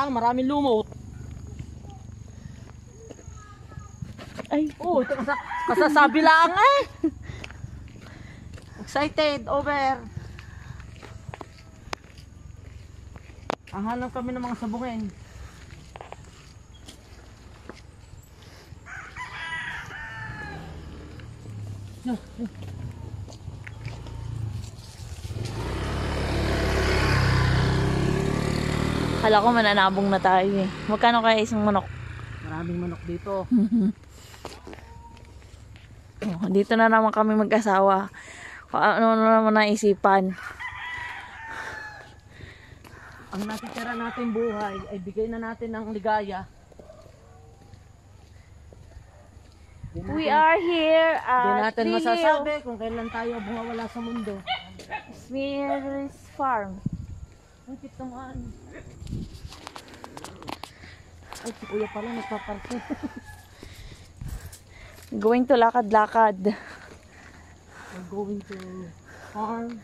tang, maraming lumot. Ay. Oh, ito kasasabi lang eh. Excited, over. Hanap kami ng mga sabungin. Kala ko mananabong na tayo eh. Magkano kaya isang manok? Maraming manok dito. Oh, dito na naman kami mag-asawa. Kung ano naman naisipan. Ang natitira natin buhay ay bigay na natin ng ligaya. We are here Hindi at natin masasabi kung kailan tayo bumawala sa mundo. Smith's Farm. Ang cute naman. Ay, si kuya pala nagpaparke. Going to lakad-lakad. We're going to farm.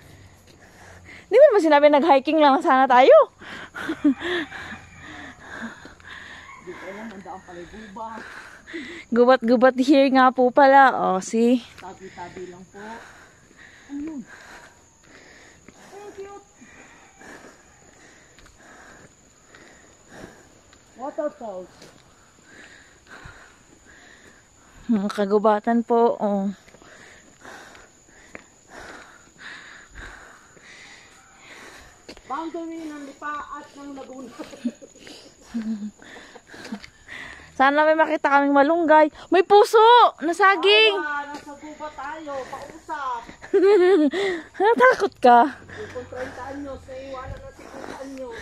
Di ba naman sinabi nag-hiking lang sana tayo? Hindi ko alam, ang daang pala guba. Gubat-gubat here nga po pala. Oh, see? Tabi-tabi lang po. Ano yun? Ang cute. Waterfalls. Kagubatan po. Oh. Boundary ng Lipa at ng Laguna. Sana may makita kaming malunggay. May puso! Nasaging! Nasa guba tayo, pausap. Natakot ka. Kung 30 anyos, naiwanan na 50 anyos.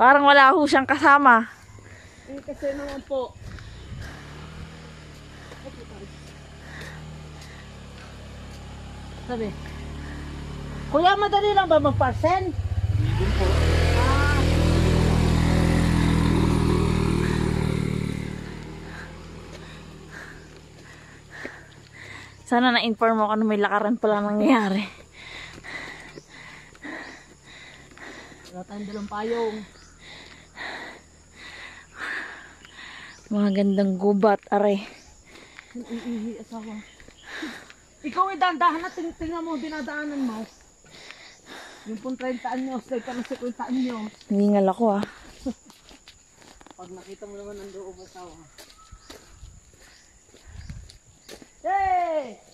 Parang wala ho siyang kasama. Eh, kasi naman po. Sabi, kuya, madali lang ba mag-parcel? Hindi po. Sana na-inform mo kung may lakaran pala nangyayari. Wala tayong dalang payong. Mga gandang gubat, are. Iihi, asawa. Ikaw ay dandahan na, tingnan mo, dinadaanan mo. Yung pong 30 anyos, like ka na 50 anyos. Ningal ako ah. Pag nakita mo naman ang loob, asawa. Hey!